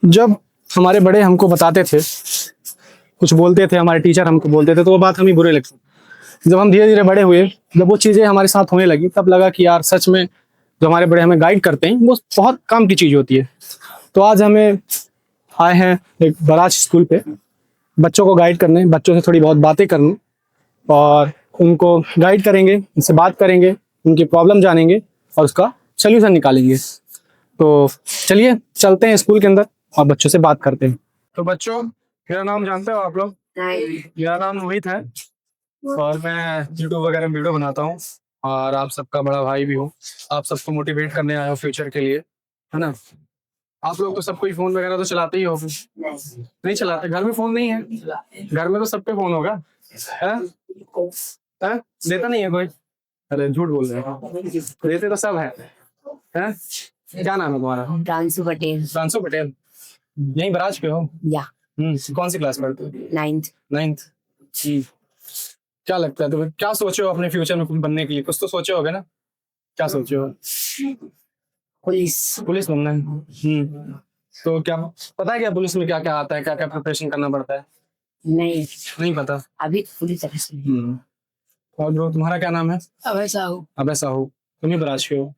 जब हमारे बड़े हमको बताते थे, कुछ बोलते थे, हमारे टीचर हमको बोलते थे, तो वो बात हमें बुरे लगती। जब हम धीरे धीरे बड़े हुए, जब वो चीज़ें हमारे साथ होने लगी, तब लगा कि यार सच में जो हमारे बड़े हमें गाइड करते हैं वो बहुत काम की चीज़ होती है। तो आज हमें आए हैं एक बराज स्कूल पे बच्चों को गाइड करने, बच्चों से थोड़ी बहुत बातें करने और उनको गाइड करेंगे, उनसे बात करेंगे, उनकी प्रॉब्लम जानेंगे और उसका सोल्यूशन निकालेंगे। तो चलिए चलते हैं स्कूल के अंदर और बच्चों से बात करते हैं। तो बच्चों, मेरा नाम जानते हो आप लोग? मेरा नाम मोहित है और मैं यूट्यूब वगैरह में वीडियो बनाता हूँ और आप सबका बड़ा भाई भी हूँ। आप सबको मोटिवेट करने आया हो फ्यूचर के लिए, है ना? आप लोग तो सब कोई फोन वगैरह तो चलाते ही हो। नहीं चलाते? घर में फोन नहीं है? घर में तो सब पे फोन होगा, है? है? देता नहीं है कोई? अरे झूठ बोल रहे हो, देते तो सब है। हैं? क्या नाम है तुम्हारा? प्रांशु पटेल। प्रांशु पटेल, यहीं बराज पे हो? या कौन सी क्लास पढ़ते हो? 9th। 9th। क्या लगता है तुम्हें, क्या सोचे हो अपने फ्यूचर में कुछ बनने के लिए? कुछ तो सोचे होगे ना? क्या सोचे हो? पुलिस। पुलिस बनना है। तो क्या पता है क्या पुलिस में क्या क्या आता है, क्या क्या प्रिपरेशन करना पड़ता है? नहीं पता अभी पूरी तरह से नहीं। और ब्रो, तुम्हारा क्या नाम है? अभय साहू। अबे साहू, तुम ही बराज के हो?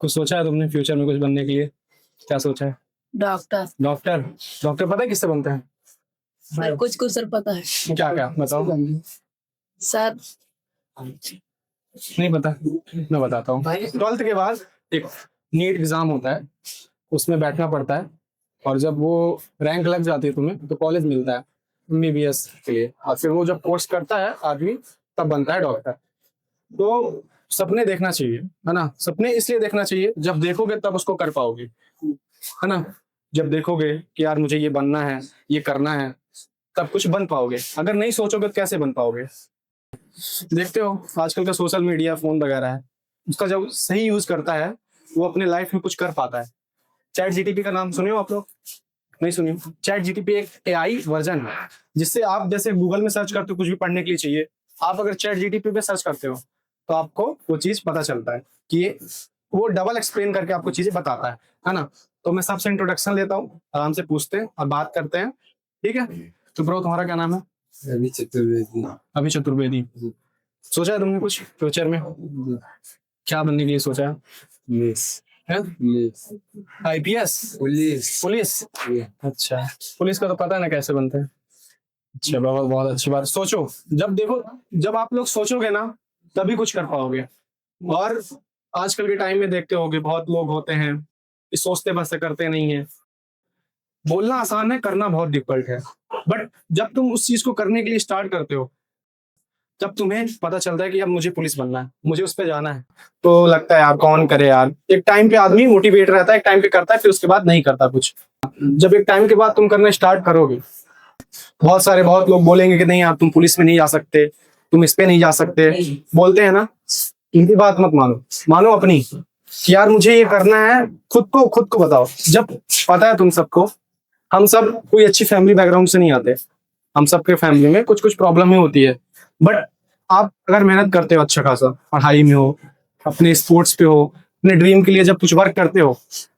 कुछ सोचा है तुमने फ्यूचर में कुछ बनने के लिए? क्या सोचा है? डॉक्टर। डॉक्टर? डॉक्टर पता है किससे बनते हैं? सर कुछ कुछ सर पता है। क्या क्या बताओ सर। नहीं पता? मैं बताता हूँ। 12th के बाद एक नीट एग्जाम होता है, उसमें बैठना पड़ता है और जब वो रैंक लग जाती है तुम्हें तो कॉलेज मिलता है MBBS के लिए, और फिर वो जब कोर्स करता है आदमी तब बनता है डॉक्टर। तो सपने देखना चाहिए, है ना? सपने इसलिए देखना चाहिए, जब देखोगे तब उसको कर पाओगे, है ना? जब देखोगे कि यार मुझे ये बनना है, ये करना है, तब कुछ बन पाओगे। अगर नहीं सोचोगे तो कैसे बन पाओगे? देखते हो आजकल का सोशल मीडिया, फोन वगैरह है, उसका जब सही यूज करता है वो अपने लाइफ में कुछ कर पाता है। चैट जीटीपी का नाम सुने हो आप लोग? नहीं सुनिए? चैट जीटीपी एक AI वर्जन है, जिससे आप जैसे गूगल में सर्च करते हो कुछ भी पढ़ने के लिए चाहिए, आप अगर चैट जीटीपी पे सर्च करते हो तो आपको वो चीज पता चलता है कि वो डबल एक्सप्लेन करके आपको चीजें बताता है ना? तो मैं सबसे इंट्रोडक्शन लेता हूँ, आराम से पूछते हैं और बात करते हैं, ठीक है? तो ब्रो, तुम्हारा क्या नाम है? अभी चतुर्वेदी। अभी चतुर्वेदी। सोचा है तुमने कुछ फ्यूचर में क्या बनने के लिए सोचा है? पुलिस। है? पुलिस। IPS? पुलिस। पुलिस? अच्छा, पुलिस का तो पता है ना कैसे बनते हैं। अच्छा, बहुत बहुत अच्छी बात। सोचो, जब देखो, जब आप लोग सोचोगे ना तभी कुछ कर पाओगे। और आजकल के टाइम में देखते होगे बहुत लोग होते हैं कि सोचते बस करते नहीं है। बोलना आसान है, करना बहुत डिफिकल्ट है। बट जब तुम उस चीज को करने के लिए स्टार्ट करते हो जब तुम्हें पता चलता है कि अब मुझे पुलिस बनना है, मुझे उस पे जाना है, तो लगता है यार कौन करे यार। एक टाइम पे आदमी मोटिवेट रहता है, एक टाइम पे करता है, फिर उसके बाद नहीं करता कुछ। जब एक टाइम के बाद तुम करना स्टार्ट करोगे, बहुत लोग बोलेंगे कि नहीं यार तुम पुलिस में नहीं जा सकते, तुम इस पे नहीं जा सकते, बोलते हैं ना। इनकी बात मत मानो, मानो अपनी कि यार मुझे ये करना है। खुद को बताओ। जब पता है तुम सबको, हम सब कोई अच्छी फैमिली बैकग्राउंड से नहीं आते, हम सबके फैमिली में कुछ कुछ प्रॉब्लम ही होती है। बट आप अगर मेहनत करते हो अच्छा खासा, पढ़ाई में हो, अपने स्पोर्ट्स पे हो, अपने ड्रीम के लिए जब कुछ वर्क करते हो,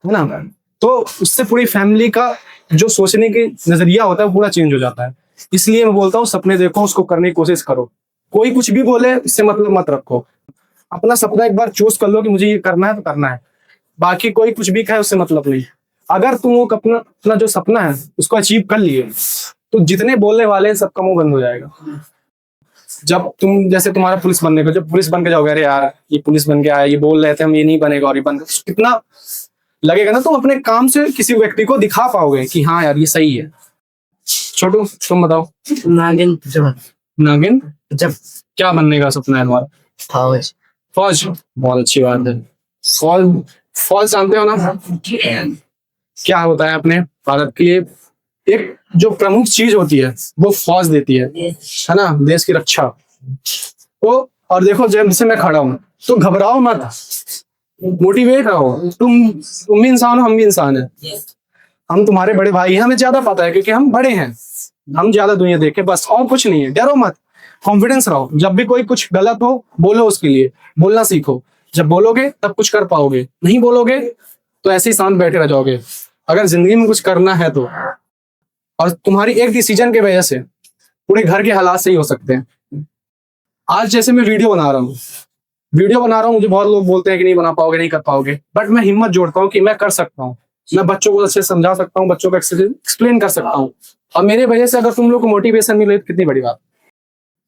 है ना, तो उससे पूरी फैमिली का जो सोचने की नजरिया होता है वो पूरा चेंज हो जाता है। इसलिए मैं बोलता हूँ सपने देखो, उसको करने की कोशिश करो। कोई कुछ भी बोले इससे मतलब मत रखो। अपना सपना एक बार चूज कर लो कि मुझे ये करना है तो करना है, बाकी कोई कुछ भी कहे उससे मतलब नहीं। अगर तुम वो अपना अपना जो सपना है उसको अचीव कर लिए तो जितने बोलने वाले हैं सबका मुंह बंद हो जाएगा। जब तुम जैसे तुम्हारा पुलिस बनने का, जब पुलिस बन के जाओगे, अरे यार ये पुलिस बन के आया, ये बोल रहे थे हम ये नहीं बनेगा और ये बन गया, कितना लगेगा ना। तुम अपने काम से किसी व्यक्ति को दिखा पाओगे कि हाँ यार ये सही है। छोटू, तुम बताओ। नागिन जब। नागिन जब क्या बनने का सपना है तुम्हारा? फौज। फौज? बहुत अच्छी बात है। फौज, फौज जानते हो ना क्या होता है? अपने भारत के लिए एक जो प्रमुख चीज होती है वो फौज देती है ना, देश की रक्षा। तो और देखो जैसे मैं खड़ा हूँ तो घबराओ मत, मोटिवेट रहो। तुम भी इंसान हो, हम भी इंसान है। हम तुम्हारे बड़े भाई हैं, हमें ज्यादा पता है क्योंकि हम बड़े हैं, हम ज्यादा दुनिया देखे, बस और कुछ नहीं है। डरो मत, कॉन्फिडेंस रहो। जब भी कोई कुछ गलत हो बोलो, उसके लिए बोलना सीखो। जब बोलोगे तब कुछ कर पाओगे, नहीं बोलोगे तो ऐसे ही शांत बैठे रह जाओगे। अगर जिंदगी में कुछ करना है तो, और तुम्हारी एक डिसीजन की वजह से पूरे घर के हालात सही हो सकते हैं। आज जैसे मैं वीडियो बना रहा हूँ, मुझे बहुत लोग बोलते हैं कि नहीं बना पाओगे, नहीं कर पाओगे, बट मैं हिम्मत जोड़ता हूँ कि मैं कर सकता हूँ। मैं बच्चों को अच्छे से समझा सकता हूँ, बच्चों को एक्सप्लेन कर सकता हूँ, और मेरे वजह से अगर तुम लोग को मोटिवेशन मिले तो कितनी बड़ी बात।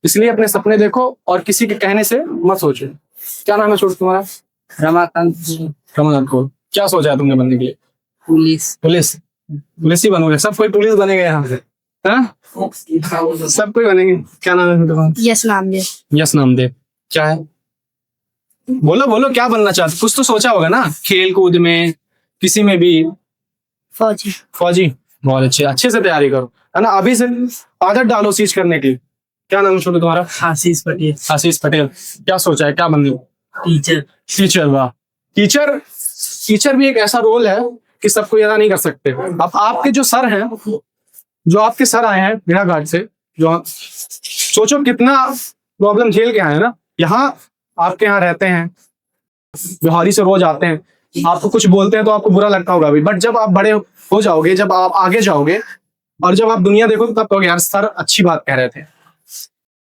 इसलिए अपने सपने देखो और किसी के कहने से मत सोचो। क्या नाम है छोटू तुम्हारा? रमाकांत रमाकांत को क्या सोचा है तुमने बनने के लिए? पुलिस। पुलिस ही बनोगे? सब कोई पुलिस बनेगा यहाँ से? हाँ? सब कोई बनेंगे। क्या नाम है तुम्हारा? यस नाम दे। यस नामदेव। क्या है? बोलो बोलो, क्या बनना चाहते? कुछ तो सोचा होगा ना, खेल कूद में, किसी में भी। फौजी। फौजी? बहुत अच्छे से तैयारी करो, है ना। अभी से आदत डालो चीज करने की। क्या नाम छोटू तुम्हारा? आशीष पटेल। आशीष पटेल। क्या सोचा है, क्या बनने? टीचर। वाह। टीचर भी एक ऐसा रोल है कि सबको अदा नहीं कर सकते। अब आपके जो सर हैं, जो आपके सर आए हैं बिना घाट से, जो सोचो कितना प्रॉब्लम झेल के आए हैं ना, यहाँ आपके यहाँ रहते हैं, बिहारी से रोज आते हैं, आपको कुछ बोलते हैं तो आपको बुरा लगता होगा अभी, बट जब आप बड़े हो जाओगे, जब आप आगे जाओगे और जब आप दुनिया देखोगे तब कहोगे यार सर अच्छी बात कह रहे थे।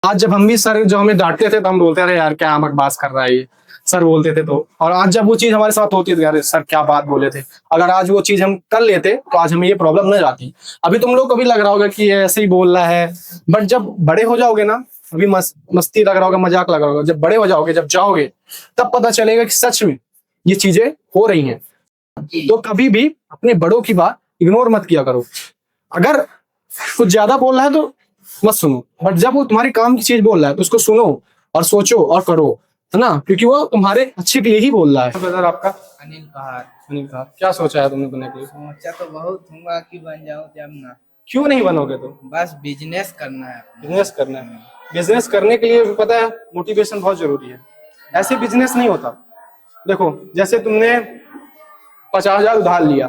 आज जब हम भी सर जो हमें डांटते थे तो हम बोलते रहे यार क्या बकवास कर रहा है ये, सर बोलते थे तो, और आज जब वो चीज हमारे साथ होती है यार सर क्या बात बोले थे। अगर आज वो चीज हम कर लेते तो आज हमें ये प्रॉब्लम न जाती। अभी तुम लोग को भी लग रहा होगा कि ये ऐसे ही बोल रहा है, बट जब बड़े हो जाओगे ना, अभी मस्ती लग रहा होगा, मजाक लग रहा होगा, जब बड़े हो जाओगे, जब जाओगे तब पता चलेगा कि सच में ये चीजें हो रही हैं। तो कभी भी अपने बड़ों की बात इग्नोर मत किया करो। अगर कुछ ज्यादा बोल रहा है तो मत सुनो, बट जब वो तुम्हारे काम की चीज बोल रहा है तो उसको सुनो और सोचो और करो, है ना, क्योंकि वो तुम्हारे अच्छे के लिए ही बोल रहा है। ब्रदर आपका? अनिल कहार। अनिल कहार। क्या सोचा है तुमने बनने के लिए? सोचा तो बहुत हूँ कि बन जाऊँ जब ना। क्यों नहीं बनोगे? तो बस बिजनेस करना है। बिजनेस करना है। बिजनेस करने के लिए पता है मोटिवेशन बहुत जरूरी है। ऐसे बिजनेस नहीं होता। देखो जैसे तुमने 50,000 उधार लिया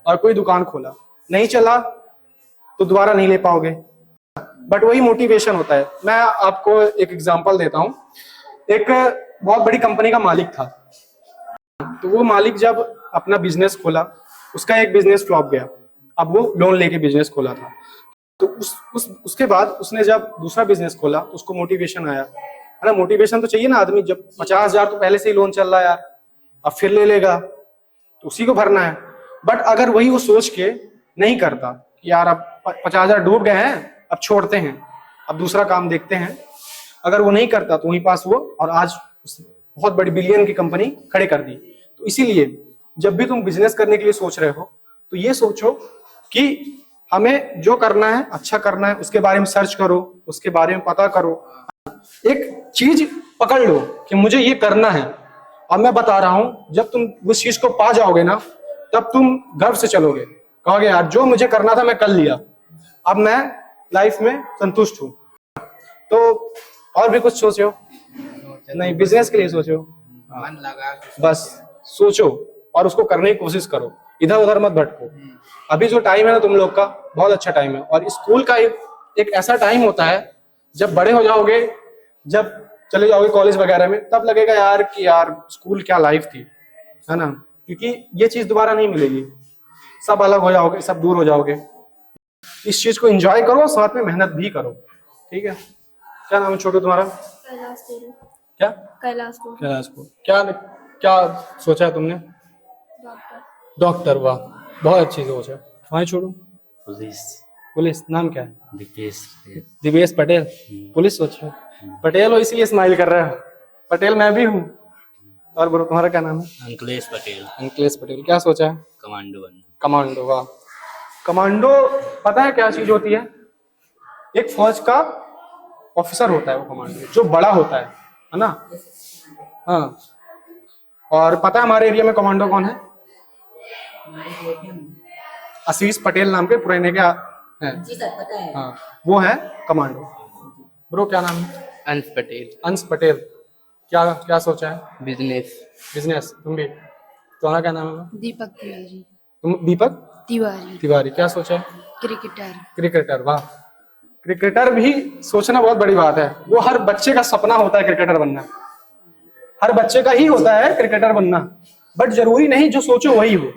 और कोई दुकान खोला, नहीं चला तो दोबारा नहीं ले पाओगे, बट वही मोटिवेशन होता है। मैं आपको एक एग्जांपल देता हूँ। एक बहुत बड़ी कंपनी का मालिक था, तो वो मालिक जब अपना बिजनेस खोला, उसका एक बिजनेस फ्लॉप गया। अब वो लोन लेके बिजनेस खोला था, तो उसके बाद उसने जब दूसरा बिजनेस खोला तो उसको मोटिवेशन आया, है ना। मोटिवेशन तो चाहिए ना आदमी, जब 50,000 तो पहले से ही लोन चल रहा है यार, अब फिर ले लेगा तो उसी को भरना है। बट अगर वही वो सोच के नहीं करता कि यार अब 50,000 डूब गए हैं, अब छोड़ते हैं, अब दूसरा काम देखते हैं, अगर वो नहीं करता तो वहीं पास वो और आज बहुत बड़ी बिलियन की कंपनी खड़े कर दी। तो इसीलिए जब भी तुम बिजनेस करने के लिए सोच रहे हो तो ये सोचो कि हमें जो करना है अच्छा करना है, उसके बारे में सर्च करो, उसके बारे में पता करो, एक चीज पकड़ लो कि मुझे ये करना है। और मैं बता रहा हूं जब तुम उस चीज को पा जाओगे ना, तब तुम गर्व से चलोगे, कहोगे यार जो मुझे करना था मैं कर लिया, अब मैं लाइफ में संतुष्ट हूं। तो और भी कुछ सोचो? नहीं, बिजनेस के लिए सोचो, मन लगा के बस सोचो और उसको करने की कोशिश करो, इधर उधर मत भटको। अभी जो टाइम है ना तुम लोग का, बहुत अच्छा टाइम है। और स्कूल का एक ऐसा टाइम होता है, जब बड़े हो जाओगे, जब चले जाओगे कॉलेज वगैरह में, तब लगेगा यार कि यार स्कूल क्या लाइफ थी, है ना, क्योंकि ये चीज दोबारा नहीं मिलेगी। सब अलग हो जाओगे, सब दूर हो जाओगे। इस चीज को एंजॉय करो, साथ में मेहनत भी करो, ठीक है। क्या नाम है छोटू तुम्हारा? क्या? कैलाश को। क्या क्या सोचा है तुमने? डॉक्टर। वाह, बहुत अच्छी सोच है। वहाँ छोड़ू। पुलिस। नाम क्या है? दिवेश पटेल। पुलिस सोचो। पटेल हो इसलिए स्माइल कर रहा है। पटेल मैं भी हूँ। और ब्रो तुम्हारा क्या नाम है? अंकलेश पटेल। अंकलेश पटेल। क्या सोचा है? कमांडो बनना। कमांडो। वाह। कमांडो पता है क्या चीज होती है? एक फौज का ऑफिसर होता है वो कमांडो, जो बड़ा होता है ना। हाँ। और पता है हमारे एरिया में कमांडो कौन है? आशीष पटेल नाम के पुराने का है। जी सर पता है। हाँ, वो है कमांडो। ब्रो क्या नाम है? अंश पटेल। अंश पटेल। क्या क्या सोचा है? बिजनेस। बिजनेस। तुम भी? तुम्हारा क्या नाम है? दीपक तिवारी। तुम? दीपक तिवारी। तिवारी। क्या सोचा है? क्रिकेटर। क्रिकेटर। वाह। क्रिकेटर भी सोचना बहुत बड़ी बात है। वो हर बच्चे का सपना होता है क्रिकेटर बनना, हर बच्चे का ही होता है क्रिकेटर बनना, बट जरूरी नहीं जो सोचो वही हो।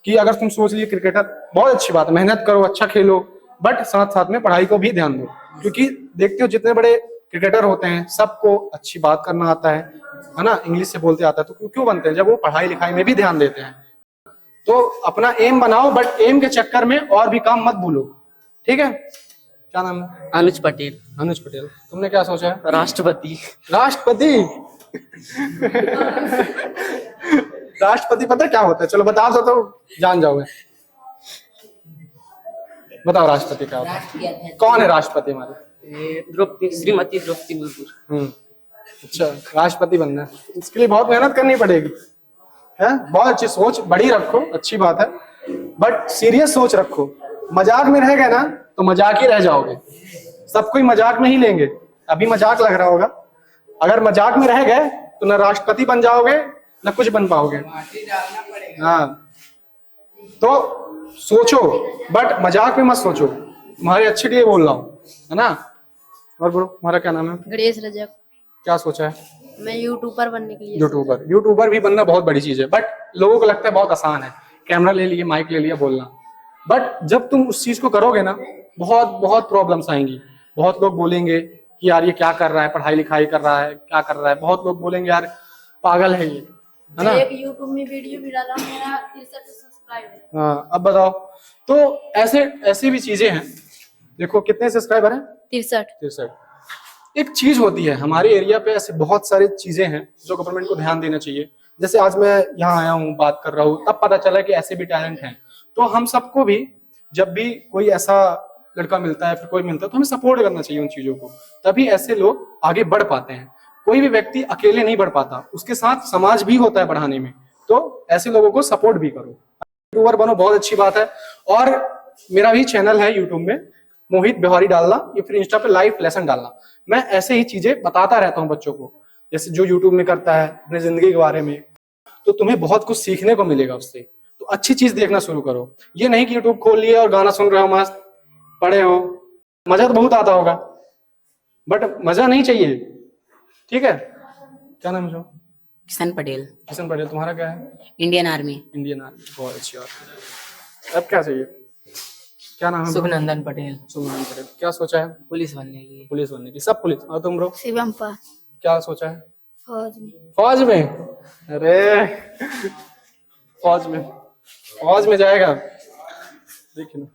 कि अगर तुम सोच लिए क्रिकेटर, बहुत अच्छी बात है, मेहनत करो, अच्छा खेलो, बट साथ साथ में पढ़ाई को भी ध्यान दो, क्योंकि देखते हो जितने बड़े क्रिकेटर होते हैं सबको अच्छी बात करना आता है ना, इंग्लिश से बोलते आता है, तो क्यों बनते हैं, जब वो पढ़ाई लिखाई में भी ध्यान देते हैं। तो अपना एम बनाओ, बट एम के चक्कर में और भी काम मत भूलो, ठीक है। क्या नाम है? अनुज पटेल। अनुज पटेल। तुमने क्या सोचा है? राष्ट्रपति। राष्ट्रपति। राष्ट्रपति पता है क्या होता है? चलो बता दो तो जान जाओगे। बताओ राष्ट्रपति क्या होता है? कौन है राष्ट्रपति हमारे? द्रौपदी, श्रीमती द्रौपदी मुर्मू। अच्छा, राष्ट्रपति बनना है, इसके लिए बहुत मेहनत करनी पड़ेगी, है? बहुत अच्छी सोच, बड़ी रखो, अच्छी बात है, बट सीरियस सोच रखो। मजाक में रह गए ना तो मजाक ही रह जाओगे, सब कोई मजाक में ही लेंगे। अभी मजाक लग रहा होगा, अगर मजाक में रह गए तो ना राष्ट्रपति बन जाओगे ना कुछ बन पाओगे। माटी डालना पड़ेगा। हाँ, तो सोचो, बट मजाक में मत सोचो, तुम्हारे अच्छे लिए बोल रहा हूँ, है ना। और बोलो, तुम्हारा क्या नाम है? गणेश रजक। क्या सोचा है? मैं यूट्यूबर बनने के लिए। यूट्यूबर भी बनना बहुत बड़ी चीज है, बट लोगों को लगता है बहुत आसान है, कैमरा ले लिए, माइक ले लिया, बोलना। बट जब तुम उस चीज को करोगे ना, बहुत बहुत प्रॉब्लम्स आएंगी। बहुत लोग बोलेंगे कि यार ये क्या कर रहा है, पढ़ाई लिखाई कर रहा है, क्या कर रहा है। बहुत लोग बोलेंगे यार पागल है ये, है ना। एक यूट्यूब में वीडियो भी डाला, मेरा 63 सब्सक्राइबर है। हाँ, अब बताओ, तो ऐसे भी चीजें हैं। देखो कितने सब्सक्राइबर हैं? 63। एक चीज होती है हमारे एरिया पे, ऐसे बहुत सारी चीजें हैं जो गवर्नमेंट को ध्यान देना चाहिए। जैसे आज मैं यहाँ आया हूँ, बात कर रहा हूँ, तब पता चला कि ऐसे भी टैलेंट हैं। तो हम सबको भी, जब भी कोई ऐसा लड़का मिलता है, फिर कोई मिलता है, तो हमें सपोर्ट करना चाहिए उन चीजों को, तभी ऐसे लोग आगे बढ़ पाते हैं। कोई भी व्यक्ति अकेले नहीं बढ़ पाता, उसके साथ समाज भी होता है बढ़ाने में। तो ऐसे लोगों को सपोर्ट भी करो, यूट्यूबर बनो, बहुत अच्छी बात है। और मेरा भी चैनल है यूट्यूब में, मोहित बिहारी डालना, या फिर इंस्टा पे लाइव लेसन डालना। मैं ऐसे ही चीजें बताता रहता हूँ बच्चों को, जैसे जो यूट्यूब में करता है अपनी जिंदगी के बारे में, तो तुम्हें बहुत कुछ सीखने को मिलेगा उससे। तो अच्छी चीज देखना शुरू करो, ये नहीं कि यूट्यूब खोल लिया और गाना सुन रहे हो, मस्त पढ़े हो। मजा तो बहुत आता होगा, बट मजा नहीं चाहिए, ठीक है। क्या नाम है? किशन पटेल। किशन पटेल। तुम्हारा क्या है? Indian army. इंडियन आर्मी, बहुत अच्छी बात है। अब क्या चाहिए? क्या नाम है? सुखनंदन पटेल। सुखनंदन पटेल। क्या सोचा है? पुलिस बनने के लिए। पुलिस बनने की। सब पुलिस। और तुम ब्रो? शिवम पा। क्या सोचा है? फौज में। फौज में? अरे फौज में जाएगा, देखिए ना।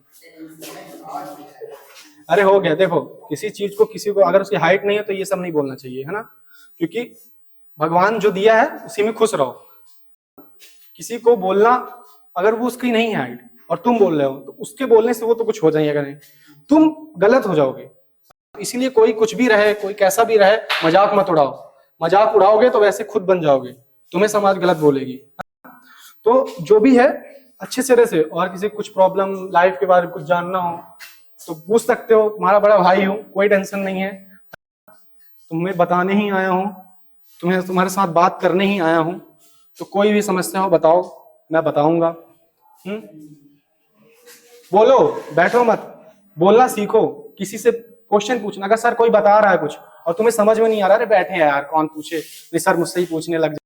अरे हो गया। देखो, किसी चीज को, किसी को अगर उसकी हाइट नहीं है तो ये सब नहीं बोलना चाहिए, है ना, क्योंकि भगवान जो दिया है उसी में खुश रहो। किसी को बोलना, अगर वो उसकी नहीं है हाइट और तुम बोल रहे हो, तो उसके बोलने से वो तो कुछ हो जाएगा नहीं, तुम गलत हो जाओगे। इसीलिए कोई कुछ भी रहे, कोई कैसा भी रहे, मजाक मत उड़ाओ। मजाक उड़ाओगे तो वैसे खुद बन जाओगे, तुम्हें समाज गलत बोलेगी। तो जो भी है अच्छे सिरे से, और किसी कुछ प्रॉब्लम लाइफ के बारे में कुछ जानना हो तो पूछ सकते हो, तुम्हारा बड़ा भाई हूँ, कोई टेंशन नहीं है। तुम्हें बताने ही आया हूँ, तुम्हारे साथ बात करने ही आया हूँ, तो कोई भी समस्या हो बताओ, मैं बताऊंगा। बोलो, बैठो मत, बोलना सीखो, किसी से क्वेश्चन पूछना। अगर सर कोई बता रहा है कुछ और तुम्हें समझ में नहीं आ रहा, अरे बैठे हैं यार, कौन पूछे, नहीं सर मुझसे ही पूछने लग जाए,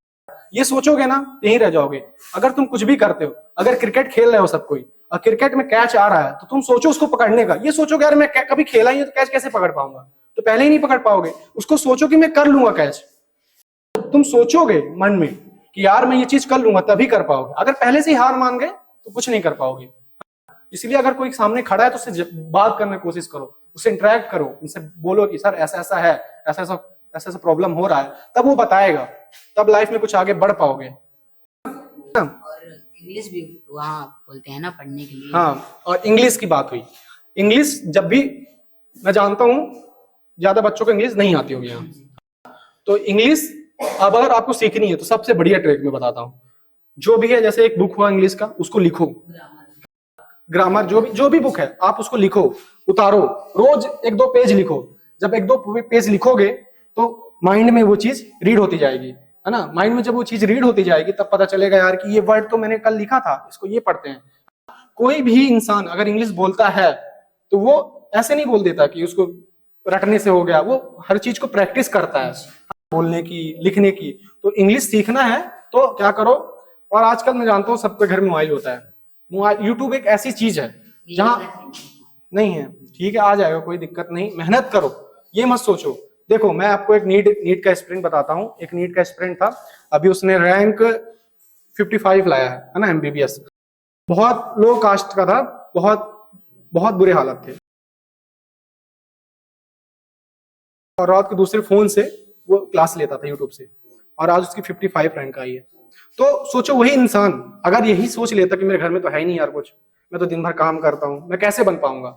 ये सोचोगे ना यहीं रह जाओगे। अगर तुम कुछ भी करते हो, अगर क्रिकेट खेल रहे हो सब कोई, और क्रिकेट में कैच आ रहा है, तो तुम सोचो उसको पकड़ने का। ये सोचोगे यार मैं कभी खेला ही है तो कैच कैसे पकड़ पाऊंगा, तो पहले ही नहीं पकड़ पाओगे। उसको सोचो कि मैं कर लूंगा कैच। तुम सोचोगे मन में कि यार मैं ये चीज कर लूंगा, तभी कर पाओगे। अगर पहले से ही हार मान गए तो कुछ नहीं कर पाओगे। इसलिए अगर कोई सामने खड़ा है तो उससे बात करने की कोशिश करो, उससे इंटरेक्ट करो, उनसे बोलो कि सर ऐसा ऐसा है, ऐसा ऐसा प्रॉब्लम हो रहा है, तब वो बताएगा, तब लाइफ में कुछ आगे बढ़ पाओगे। और इंग्लिश भी वहाँ बोलते हैं ना पढ़ने के लिए। हाँ, और इंग्लिश की बात हुई। इंग्लिश जब भी, मैं जानता हूँ ज्यादा बच्चों को इंग्लिश नहीं आती होगी यहाँ, तो इंग्लिश अब अगर आपको सीखनी है तो सबसे बढ़िया ट्रिक मैं बताता हूँ। जो भी है, जैसे एक बुक हुआ इंग्लिश का, उसको लिखो, ग्रामर जो भी बुक है आप उसको लिखो, उतारो, रोज 1-2 पेज लिखो। जब 1-2 पेज लिखोगे तो माइंड में वो चीज रीड होती जाएगी, है ना। माइंड में जब वो चीज रीड होती जाएगी तब पता चलेगा यार कि ये वर्ड तो मैंने कल लिखा था, इसको ये पढ़ते हैं। कोई भी इंसान अगर इंग्लिश बोलता है तो वो ऐसे नहीं बोल देता कि उसको रटने से हो गया, वो हर चीज को प्रैक्टिस करता है, बोलने की, लिखने की। तो इंग्लिश सीखना है तो क्या करो, और आजकल मैं जानता हूँ सबके घर में मोबाइल होता है, यूट्यूब एक ऐसी चीज है जहाँ नहीं है, ठीक है, आ जाएगा, कोई दिक्कत नहीं, मेहनत करो, ये मत सोचो। देखो मैं आपको एक नीट का एस्पिरेंट बताता हूँ। एक नीट का एस्पिरेंट था, अभी उसने रैंक 55 लाया है ना, एमबीबीएस। बहुत लो कास्ट का था, बहुत बहुत बुरे हालत थे, और रात के दूसरे फोन से वो क्लास लेता था यूट्यूब से, और आज उसकी 55 रैंक आई है। तो सोचो वही इंसान अगर यही सोच लेता कि मेरे घर में तो है ही नहीं यार कुछ, मैं तो दिन भर काम करता हूँ, मैं कैसे बन पाऊंगा,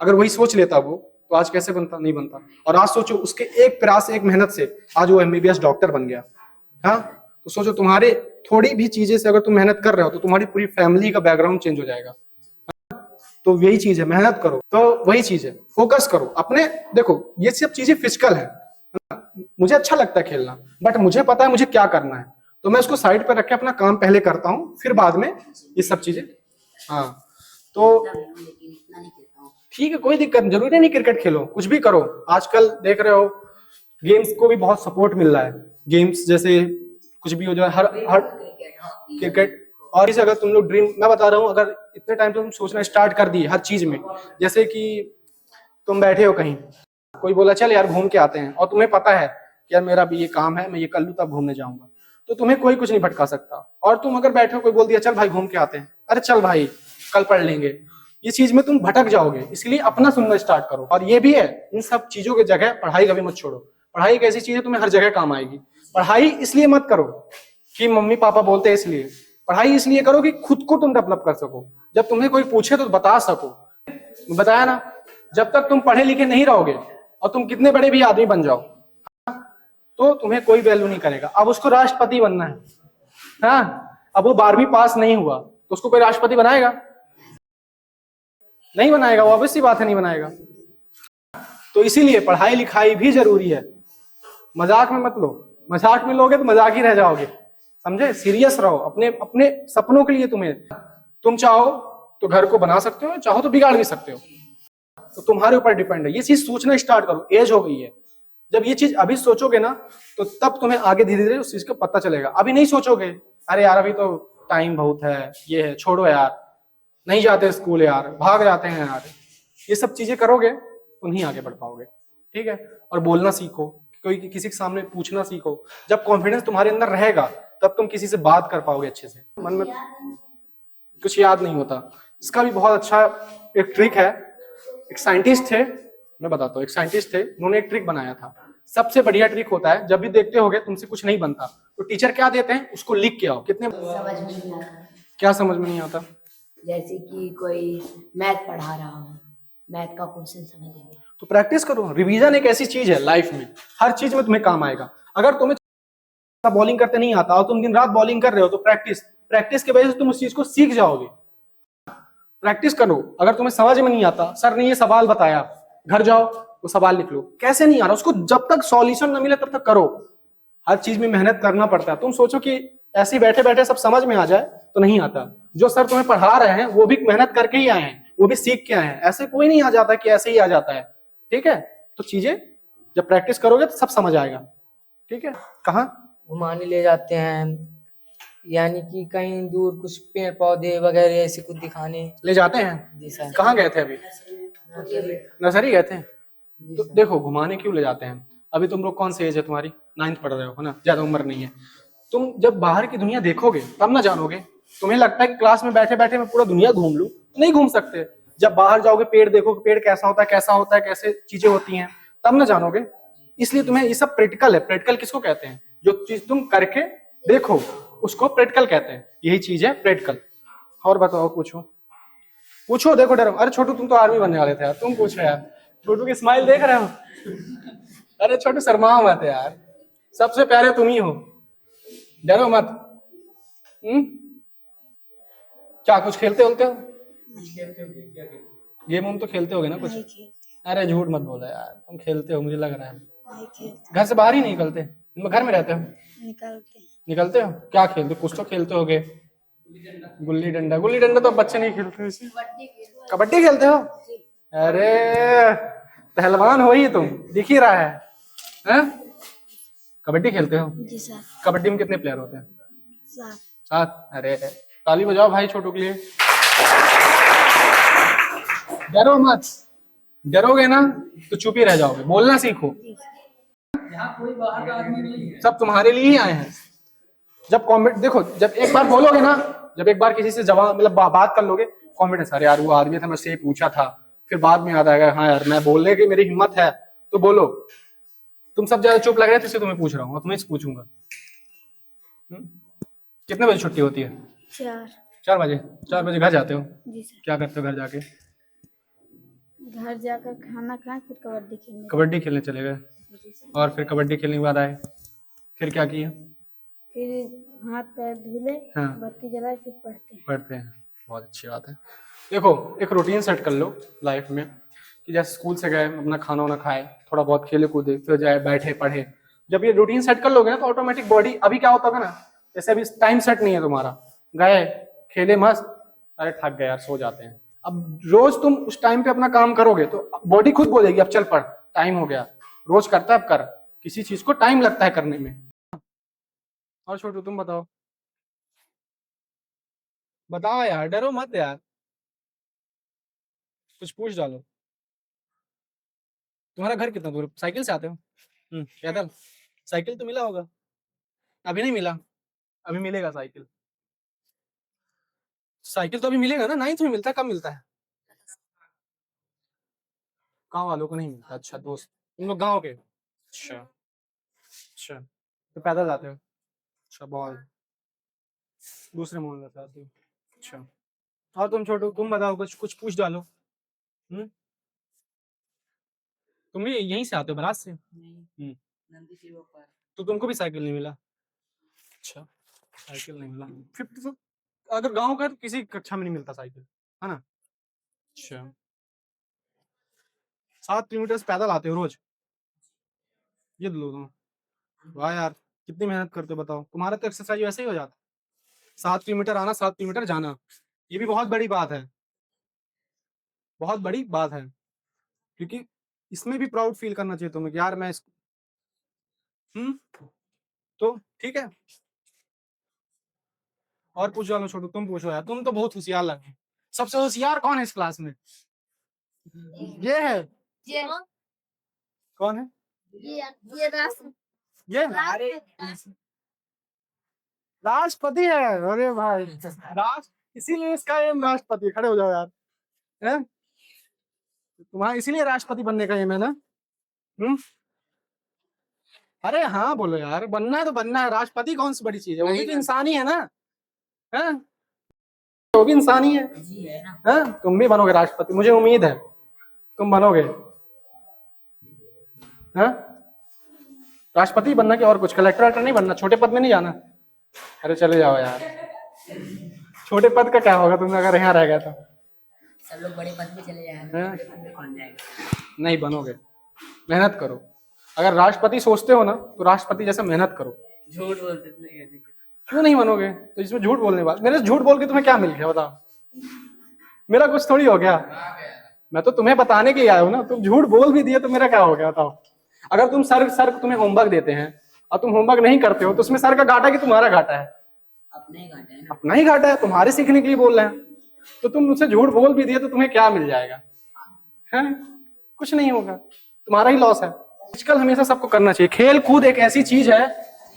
अगर वही सोच लेता वो, तो आज कैसे बनता, नहीं बनता। और आज सोचो उसके एक प्रयास, एक मेहनत से आज वो एमबीबीएस डॉक्टर बन गया। हाँ, तो सोचो तुम्हारे थोड़ी भी चीजें से अगर तुम मेहनत कर रहे हो तो तुम्हारी पूरी फैमिली का बैकग्राउंड चेंज हो जाएगा। तो यही चीज है, मेहनत करो, तो वही चीज है, फोकस करो अपने। देखो ये सब चीजें फिजिकल है, मुझे अच्छा लगता है खेलना, बट मुझे पता है मुझे क्या करना है, तो मैं उसको साइड पर रख के अपना काम पहले करता हूँ, फिर बाद में ये सब चीजें। हाँ, तो लेकिन इतना नहीं खेलता हूँ। ठीक है, कोई दिक्कत नहीं, जरूरी नहीं क्रिकेट खेलो, कुछ भी करो। आजकल देख रहे हो गेम्स को भी बहुत सपोर्ट मिल रहा है, गेम्स जैसे कुछ भी हो जाए, हर क्रिकेट, हॉकी, क्रिकेट। और इसे अगर तुम लोग ड्रीम, मैं बता रहा हूँ, अगर इतने टाइम से तुम सोचना स्टार्ट कर दिए हर चीज में, जैसे कि तुम बैठे हो कहीं, कोई बोला चल यार घूम के आते हैं, और तुम्हें पता है कि यार मेरा भी ये काम है, मैं ये कर लूँ तब घूमने जाऊंगा, तो तुम्हें कोई कुछ नहीं भटका सकता। और तुम अगर बैठे हो, कोई बोल दिया चल भाई घूम के आते हैं, अरे चल भाई कल पढ़ लेंगे, ये चीज में तुम भटक जाओगे। इसलिए अपना सुनना स्टार्ट करो। और ये भी है, इन सब चीजों की जगह पढ़ाई कभी मत छोड़ो। पढ़ाई एक ऐसी चीज है तुम्हें हर जगह काम आएगी। पढ़ाई इसलिए मत करो कि मम्मी पापा बोलते हैं इसलिए, पढ़ाई इसलिए करो कि खुद को तुम डेवलप कर सको, जब तुम्हें कोई पूछे तो बता सको। बताया ना, जब तक तुम पढ़े लिखे नहीं रहोगे और तुम कितने बड़े भी आदमी बन जाओ, तो तुम्हें कोई वैल्यू नहीं करेगा। अब उसको राष्ट्रपति बनना है, हाँ, अब वो 12वीं पास नहीं हुआ तो उसको कोई राष्ट्रपति बनाएगा? नहीं बनाएगा, वो ऑब्वियस सी बात है, नहीं बनाएगा। तो इसीलिए पढ़ाई लिखाई भी जरूरी है। मजाक में मत लो, मजाक में लोगे तो मजाक ही रह जाओगे, समझे? सीरियस रहो अपने अपने सपनों के लिए। तुम चाहो तो घर को बना सकते हो, चाहो तो बिगाड़ भी सकते हो, तो तुम्हारे ऊपर डिपेंड है। ये चीज सोचना स्टार्ट करो, एज हो गई है, जब ये चीज अभी सोचोगे ना तो तब तुम्हें आगे धीरे धीरे उस चीज का पता चलेगा। अभी नहीं सोचोगे, अरे यार अभी तो टाइम बहुत है, ये है, छोड़ो यार, नहीं जाते स्कूल यार, भाग जाते हैं यार, ये सब चीजें करोगे तो नहीं आगे बढ़ पाओगे, ठीक है? और बोलना सीखो, कोई किसी के सामने पूछना सीखो। जब कॉन्फिडेंस तुम्हारे अंदर रहेगा तब तुम किसी से बात कर पाओगे अच्छे से। मन में कुछ याद नहीं होता। इसका भी बहुत अच्छा एक ट्रिक है। एक साइंटिस्ट थे, मैं बताता हूँ, एक साइंटिस्ट थे, उन्होंने एक ट्रिक बनाया था। सबसे बढ़िया ट्रिक होता है, जब भी देखते होगे तुमसे कुछ नहीं बनता तो टीचर क्या देते हैं, उसको लिख के आओ। कितने समझ में नहीं आता। क्या समझ में नहीं आता? जैसे कि कोई मैथ पढ़ा रहा हो, मैथ का क्वेश्चन समझ नहीं आता। तो प्रैक्टिस करो। रिवीजन एक ऐसी चीज है लाइफ में, हर चीज में तुम्हें काम आएगा। अगर तुम्हें बॉलिंग करते नहीं आता और तुम दिन रात बॉलिंग कर रहे हो तो प्रैक्टिस की वजह से तुम उस चीज को सीख जाओगे। प्रैक्टिस करो। अगर तुम्हें समझ में नहीं आता, सर ने ये सवाल बताया, घर जाओ वो सवाल लिख लो, कैसे नहीं आ रहा उसको, जब तक सॉल्यूशन न मिले तब तक करो। हर चीज में मेहनत करना पड़ता है। तुम सोचो कि ऐसे बैठे बैठे सब समझ में आ जाए तो नहीं आता। जो सर तुम्हें पढ़ा रहे हैं वो भी मेहनत करके ही आए हैं, वो भी सीख के आए हैं। ऐसे कोई नहीं आ जाता कि ऐसे ही आ जाता है, ठीक है? तो चीजें जब प्रैक्टिस करोगे तो सब समझ आएगा, ठीक है? कहाँ घुमाने ले जाते हैं, यानी कि कहीं दूर कुछ पेड़ पौधे वगैरह ऐसे कुछ दिखाने। ले जाते हैं? जी सर। कहाँ गए थे अभी? नर्सरी गए थे? तो देखो घुमाने क्यों ले जाते हैं? अभी तुम लोग कौन सी एज है तुम्हारी? 9th पढ़ रहे हो, है ना? ज्यादा उम्र नहीं है। तुम जब बाहर की दुनिया देखोगे तब ना जानोगे। तुम्हें लगता है कि क्लास में बैठे बैठे मैं पूरा दुनिया घूम लूं, नहीं घूम सकते। जब बाहर जाओगे, पेड़ देखोगे, पेड़ कैसा होता है, कैसे चीजें होती हैं, तब ना जानोगे। इसलिए तुम्हें ये सब प्रैक्टिकल है। प्रैक्टिकल किसको कहते हैं? जो चीज तुम करके देखो उसको प्रैक्टिकल कहते हैं। यही चीज है प्रैक्टिकल। और बताओ, पूछो, देखो डरो। अरे छोटू तुम तो आर्मी बनने वाले थे यार, तुम पूछो यार। छोटू की स्माइल देख रहे हो? अरे छोटू शर्माओ मत यार, सबसे प्यारे तुम ही हो, डरो मत। क्या कुछ खेलते होते हो? गेम हम तो खेलते होगे ना कुछ? अरे झूठ मत बोलो यार, तुम खेलते हो, मुझे लग रहा है। घर से बाहर ही नहीं निकलते? घर में रहते हो? निकलते हो? क्या खेलते हो? कुछ तो खेलते होगे। गुल्ली डंडा तो बच्चे नहीं खेलते वैसे। कबड्डी खेलते हो? अरे पहलवान हो ही तुम, दिख ही रहा है। कबड्डी खेलते हो? जी सर। कबड्डी में कितने प्लेयर होते हैं? 7। 7? अरे ताली बजाओ भाई छोटू के लिए। डरो मत, डरोगे ना तो चुप ही रह जाओगे, बोलना सीखो। सब तुम्हारे लिए ही आए हैं। जब कॉमेंट देखो, जब एक बार बोलोगे ना, जब एक बार किसी से जवाब मतलब बात कर लोगे, कॉमेंट अरे यार वो आदमी था, मैं से पूछा था, फिर बाद में याद आएगा हाँ यार मैं बोलने की मेरी हिम्मत है तो बोलो। तुम सब ज्यादा चुप लग रहे थे इसलिए तुम्हें पूछ रहा हूँ, तुम्हें से पूछूंगा। कितने बजे छुट्टी होती है? 4। 4 बजे। 4 बजे घर जाते हो? जी सर। क्या करते हो घर जाके? घर जाकर खाना खाएं फिर कबड्डी खेलने। कबड्डी खेलने चले गए, और फिर कबड्डी खेलने के बाद आए, फिर क्या किया? फिर हाथ पैर धुले, हाँ। बत्ती जलाए, फिर पढ़ते हैं। बहुत अच्छी बात है। देखो एक रूटीन सेट कर लो लाइफ में कि जैसे स्कूल से गए अपना खाना वाना खाए, थोड़ा बहुत खेले कूदे, फिर जाए बैठे पढ़े। जब ये रूटीन सेट कर लोगे ना तो ऑटोमेटिक बॉडी, अभी क्या होता है ना, जैसे अभी टाइम सेट नहीं है तुम्हारा, गए खेले मस्त, अरे थक गए यार सो जाते हैं। अब रोज तुम उस टाइम पे अपना काम करोगे तो बॉडी खुद बोलेगी अब चल पढ़, टाइम हो गया। रोज करता है अब कर, किसी चीज को टाइम लगता है करने में। और छोटू तुम बताओ, बताओ यार, डरो मत यार, कुछ पूछ डालो। तुम्हारा घर कितना दूर? साइकिल से आते हो? पैदल? साइकिल तो मिला होगा? अभी नहीं मिला? अभी मिलेगा साइकिल। साइकिल तो अभी मिलेगा ना, 9th में मिलता है, कब मिलता है? गाँव वालों को नहीं मिलता। अच्छा दोस्त, तुम लोग गाँव के? अच्छा अच्छा, तो पैदल जाते हो? अच्छा बहुत, दूसरे मोहल्ले से आते हो? अच्छा। और तुम छोटू तुम बताओ, कुछ कुछ पूछ डालो। हम्म तुम भी यहीं से आते हो बरात से? हम्म तो तुमको भी साइकिल नहीं मिला? अच्छा, साइकिल नहीं मिला। फिर तो अगर गांव का तो किसी कक्षा में नहीं मिलता साइकिल, है ना? अच्छा, 7 किलोमीटर से पैदल आते हो रोज? ये लो तुम, वाह यार कितनी मेहनत करते हो बताओ। तुम्हारा तो एक्सरसाइज वैसे ही हो जाता। 7 किलोमीटर आना, 7 किलोमीटर जाना, ये भी बहुत बड़ी बात है, बहुत बड़ी बात है। क्योंकि इसमें भी प्राउड फील करना चाहिए तुम्हें कि यार मैं तो ठीक है। और पूछ लो छोटू, तुम पूछो यार, तुम तो बहुत होशियार लगे। सबसे होशियार कौन है इस क्लास में? ये है? ये कौन है ये रास्ता ये? राष्ट्रपति है? अरे भाई राष्ट्र, इसीलिए इसका एम राष्ट्रपति। खड़े हो जाओ यार, हैं? तुम्हारा इसीलिए राष्ट्रपति बनने का एम है ना? हम्म अरे हाँ बोलो यार, बनना है तो बनना है। राष्ट्रपति कौन सी बड़ी चीज है, वो भी तो इंसान ही है ना, हैं? वो भी इंसान ही है, हैं? तुम भी बनोगे राष्ट्रपति, मुझे उम्मीद है तुम बनोगे। हैं? राष्ट्रपति बनना कि और कुछ? कलेक्टर वेक्टर नहीं बनना? छोटे पद में नहीं जाना? अरे चले जाओ यार, छोटे पद का क्या होगा तुम अगर यहाँ रह गया तो? सब लोग बड़े पद पे चले जाएंगे, बड़े पद में कौन जाएगा? नहीं बनोगे, मेहनत करो। अगर राष्ट्रपति सोचते हो ना तो राष्ट्रपति जैसा मेहनत करो। झूठ बोलते थे। क्यों नहीं बनोगे? तो इसमें झूठ बोलने वाला, मेरे से झूठ बोल के तुम्हें क्या मिल गया बताओ? मेरा कुछ थोड़ी हो गया, मैं तो तुम्हें बताने के लिए आया हूँ ना। तुम झूठ बोल भी दिए तो मेरा क्या हो गया बताओ? अगर तुम सर तुम्हें होमवर्क देते हैं और तुम होमवर्क नहीं करते हो तो उसमें सर का घाटा कि तुम्हारा घाटा है? अपने ही घाटे हैं ना। अपना ही घाटा है, तुम्हारे सीखने के लिए बोल रहे हैं। तो तुम मुझसे झूठ बोल भी दिए तो तुम्हें क्या मिल जाएगा? है कुछ नहीं होगा, तुम्हारा ही लॉस है। आजकल हमेशा सबको करना चाहिए। खेल कूद एक ऐसी चीज है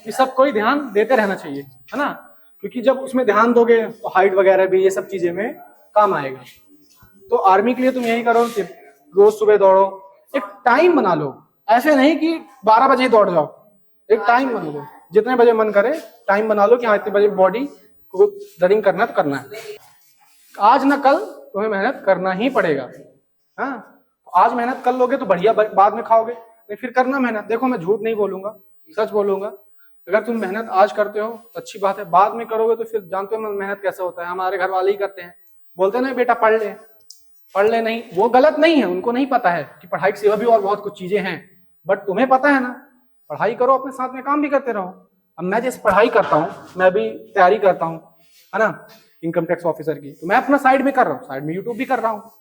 कि सबको ही ध्यान देते रहना चाहिए, है ना? क्योंकि जब उसमें ध्यान दोगे तो हाइट वगैरह भी ये सब चीजें में काम आएगा। तो आर्मी के लिए तुम यही करो कि रोज सुबह दौड़ो, एक टाइम बना लो। ऐसे नहीं कि 12 बजे ही दौड़ जाओ, एक टाइम बना लो, जितने बजे मन करे टाइम बना लो कि हाँ इतने बजे बॉडी को रनिंग करना है तो करना है। आज ना कल तुम्हें मेहनत करना ही पड़ेगा। हाँ आज मेहनत कर लोगे तो बढ़िया, बाद में खाओगे, नहीं फिर करना मेहनत। देखो मैं झूठ नहीं बोलूंगा, सच बोलूंगा। अगर तुम मेहनत आज करते हो तो अच्छी बात है, बाद में करोगे तो फिर जानते हो मेहनत कैसा होता है। हमारे घर वाले ही करते हैं, बोलते हैं ना बेटा पढ़ ले, पढ़ ले। नहीं, वो गलत नहीं है, उनको नहीं पता है कि पढ़ाई के सिवा भी और बहुत कुछ चीजें हैं, बट तुम्हें पता है ना। पढ़ाई करो, अपने साथ में काम भी करते रहो। अब मैं जैसे पढ़ाई करता हूँ, मैं भी तैयारी करता हूँ, है ना, इनकम टैक्स ऑफिसर की, तो मैं अपना साइड में कर रहा हूँ, साइड में यूट्यूब भी कर रहा हूँ।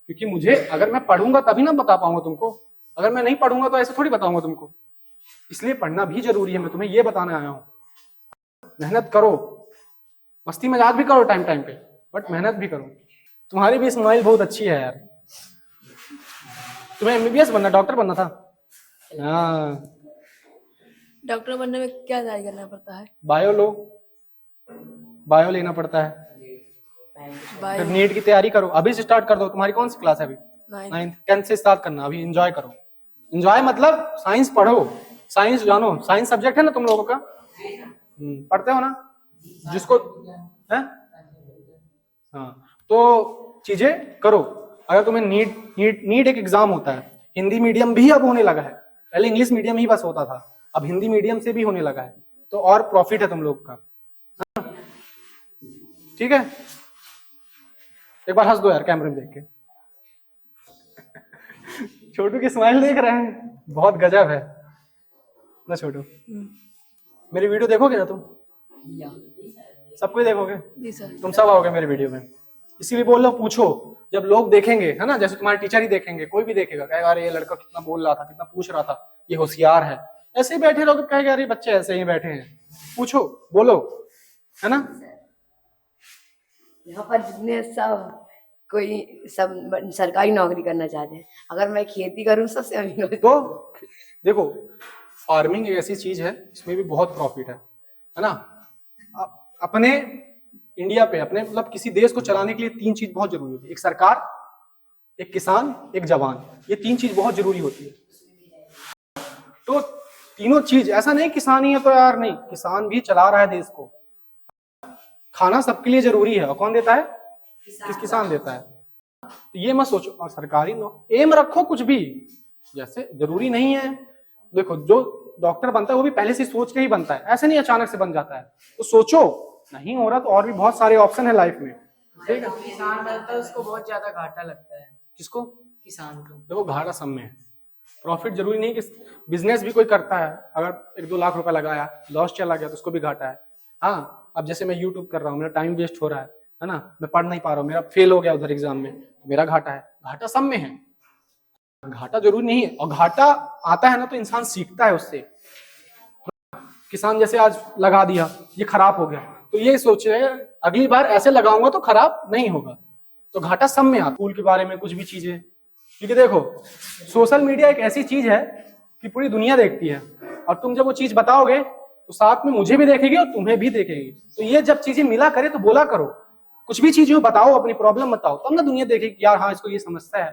क्योंकि मुझे, अगर मैं पढ़ूंगा तभी ना बता पाऊंगा तुमको, अगर मैं नहीं पढ़ूंगा तो ऐसे थोड़ी बताऊंगा तुमको। इसलिए पढ़ना भी जरूरी है, मैं तुम्हें ये बताने आया हूँ। मेहनत करो, मस्ती मजाक भी करो टाइम टाइम पे, बट मेहनत भी करो। तुम्हारी भी स्माइल बहुत अच्छी है यार। तुम्हें एमबीबीएस बनना, डॉक्टर बनना था? हाँ, डॉक्टर बनने में क्या तैयारी करना पड़ता है? बायो लो, बायो लेना पड़ता है, फिर नीट की तैयारी करो। अभी से स्टार्ट कर दो। तुम्हारी कौन सी क्लास है अभी? 9th 10th से स्टार्ट करना। अभी एंजॉय करो। एंजॉय मतलब साइंस पढ़ो, साइंस जानो। साइंस सब्जेक्ट है ना तुम लोगों का? पढ़ते हो ना जिसको है? हाँ, तो चीजें करो। अगर तुम्हें नीट एक एग्जाम होता है। हिंदी मीडियम भी अब होने लगा है। पहले इंग्लिश मीडियम ही बस होता था, अब हिंदी मीडियम से भी होने लगा है। तो और प्रॉफिट है तुम लोग का। ठीक है, एक बार हंस दो यार कैमरे में देख के। छोटू की स्माइल देख रहे हैं, बहुत गजब है ना छोटू। मेरी वीडियो देखोगे ना तुम? सब कुछ देखोगे? जी सर। तुम सब आओगे मेरे वीडियो में, इसीलिए बोल रहा हूं, पूछो। जब लोग देखेंगे, है ना, जैसे तुम्हारे टीचर ही देखेंगे, कोई भी देखेगा, कहेगा अरे ये लड़का कितना बोल रहा था, कितना पूछ रहा था, ये होशियार है। ऐसे ही बैठे रहोगे, कहेगा अरे बच्चे ऐसे ही बैठे हैं। पूछो, बोलो, है ना। यहाँ पर जितने सब कोई सब सरकारी नौकरी करना चाहते हैं, अगर मैं खेती करूँ सबसे अमीर हो। तो देखो, फार्मिंग एक ऐसी चीज है, इसमें भी बहुत प्रॉफिट है ना। अपने इंडिया पे, अपने मतलब किसी देश को चलाने के लिए 3 चीज बहुत जरूरी होती है। एक सरकार, एक किसान, एक जवान। ये 3 चीज बहुत जरूरी होती है। तो तीनों चीज, ऐसा नहीं किसान ही है तो यार नहीं, किसान भी चला रहा है देश को। खाना सबके लिए जरूरी है, और कौन देता है? किसान देता है। तो ये मत सोचो। और सरकारी एम रखो कुछ भी, जैसे जरूरी नहीं है। देखो, जो डॉक्टर बनता है वो भी पहले से सोच के ही बनता है, ऐसे नहीं अचानक से बन जाता है। तो सोचो, नहीं हो रहा तो और भी बहुत सारे ऑप्शन है लाइफ में। ठीक है, किसान बनता है उसको बहुत ज्यादा घाटा लगता है। किसको? किसान को। देखो, घाटा सब में है, प्रॉफिट जरूरी नहीं। कि बिजनेस भी कोई करता है, अगर 1-2 लाख रुपए लगाया, लॉस चला गया तो उसको भी घाटा है। हाँ, अब जैसे मैं यूट्यूब कर रहा हूँ, मेरा टाइम वेस्ट हो रहा है ना, मैं पढ़ नहीं पा रहा हूँ, मेरा फेल हो गया उधर एग्जाम में, तो मेरा घाटा है। घाटा सब में है, घाटा जरूरी नहीं है। और घाटा आता है ना तो इंसान सीखता है उससे। किसान जैसे आज लगा दिया, ये खराब हो गया, तो ये सोचे अगली बार ऐसे लगाऊंगा तो खराब नहीं होगा। तो घाटा सब में आता। स्कूल के बारे में कुछ भी चीजें, क्योंकि देखो, सोशल मीडिया एक ऐसी चीज है कि पूरी दुनिया देखती है, और तुम जब वो चीज बताओगे तो साथ में मुझे भी देखेगी और तुम्हें भी देखेगी। तो ये जब चीजें मिला करे तो बोला करो, कुछ भी चीजें बताओ, अपनी प्रॉब्लम बताओ, तब ना दुनिया देखेगी यार हाँ इसको ये समस्या है,